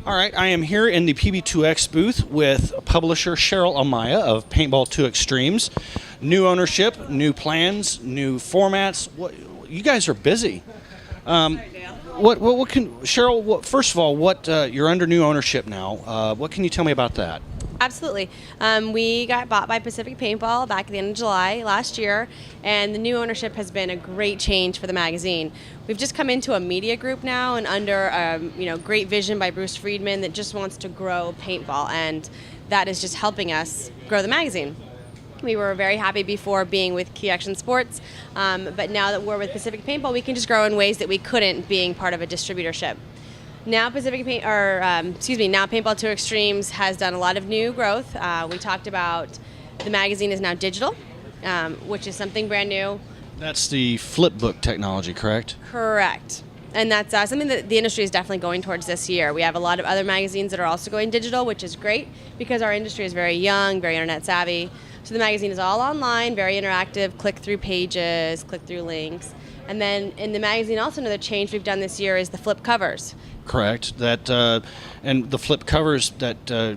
All right, I am here in the PB2X booth with publisher Cheryl Amaya of Paintball2Xtremes. New ownership, new plans, new formats. You guys are busy. What can Cheryl? First of all, you're under new ownership now. What can you tell me about that? Absolutely. We got bought by Pacific Paintball back at the end of July last year, and the new ownership has been a great change for the magazine. We've just come into a media group now, and under great vision by Bruce Friedman that just wants to grow paintball, and that is just helping us grow the magazine. We were very happy before being with Key Action Sports, but now that we're with Pacific Paintball, we can just grow in ways that we couldn't being part of a distributorship. Now Paintball2Xtremes has done a lot of new growth. We talked about the magazine is now digital, which is something brand new. That's the flip book technology, correct? Correct. And that's something that the industry is definitely going towards this year. We have a lot of other magazines that are also going digital, which is great because our industry is very young, very internet savvy. So the magazine is all online, very interactive, click through pages, click through links. And then in the magazine, also another change we've done this year is the flip covers. Correct. And the flip covers that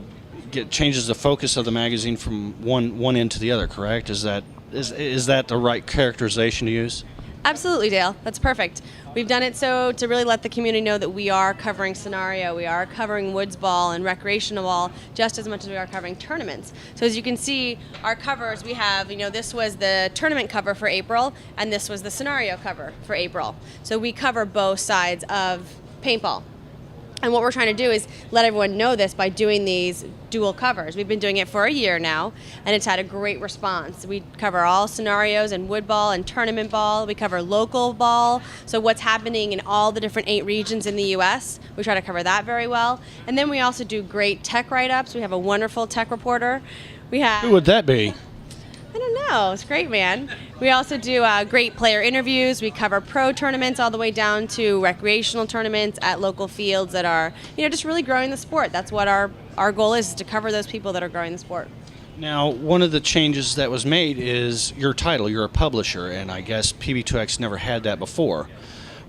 changes the focus of the magazine from one end to the other. Correct? Is that the right characterization to use? Absolutely, Dale. That's perfect. We've done it so to really let the community know that we are covering scenario, we are covering woods ball and recreational ball just as much as we are covering tournaments. So as you can see, our covers, we have, this was the tournament cover for April, and this was the scenario cover for April. So we cover both sides of paintball. And what we're trying to do is let everyone know this by doing these dual covers. We've been doing it for a year now, and it's had a great response. We cover all scenarios and wood ball and tournament ball. We cover local ball, so what's happening in all the different 8 regions in the U.S. We try to cover that very well. And then we also do great tech write-ups. We have a wonderful tech reporter. Who would that be? I don't know. It's great, man. We also do great player interviews. We cover pro tournaments all the way down to recreational tournaments at local fields that are, just really growing the sport. That's what our goal is to cover those people that are growing the sport. Now, one of the changes that was made is your title. You're a publisher, and I guess PB2X never had that before.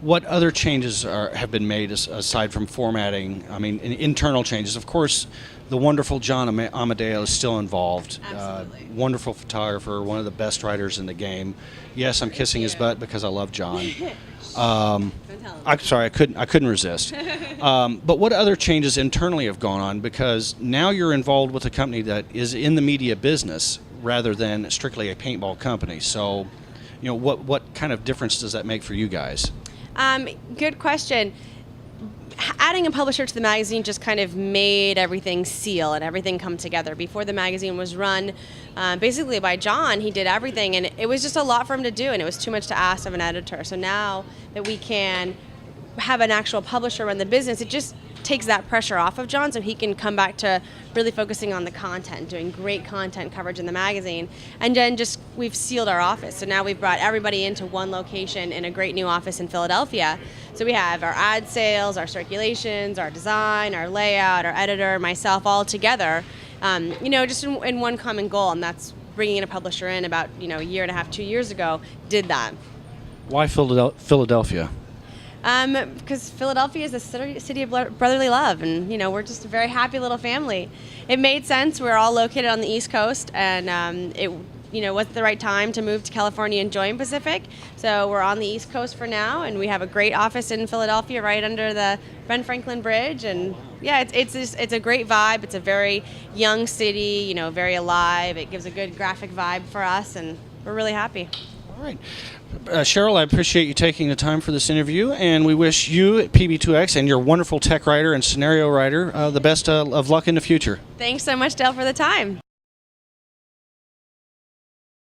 What other changes have been made aside from formatting? I mean, internal changes. Of course, the wonderful John Amadeo is still involved. Absolutely. Wonderful photographer, one of the best writers in the game. Yes, I'm kissing his butt because I love John. I'm sorry, I couldn't resist. But what other changes internally have gone on? Because now you're involved with a company that is in the media business rather than strictly a paintball company. So, what kind of difference does that make for you guys? Good question. Adding a publisher to the magazine just kind of made everything seal and everything come together. Before the magazine was run basically by John, he did everything, and it was just a lot for him to do, and it was too much to ask of an editor. So now that we can have an actual publisher run the business, it just takes that pressure off of John so he can come back to really focusing on the content, doing great content coverage in the magazine. And then we've sealed our office. So now we've brought everybody into one location in a great new office in Philadelphia. So we have our ad sales, our circulations, our design, our layout, our editor, myself, all together, just in one common goal, and that's bringing in a publisher in about, a year and a half, 2 years ago, did that. Why Philadelphia? Because Philadelphia is a city of brotherly love, and we're just a very happy little family. It made sense. We're all located on the East Coast, and it wasn't the right time to move to California and join Pacific. So we're on the East Coast for now, and we have a great office in Philadelphia, right under the Ben Franklin Bridge. And yeah, it's a great vibe. It's a very young city, very alive. It gives a good graphic vibe for us, and we're really happy. All right. Cheryl, I appreciate you taking the time for this interview, and we wish you at PB2X and your wonderful tech writer and scenario writer the best of luck in the future. Thanks so much, Dale, for the time.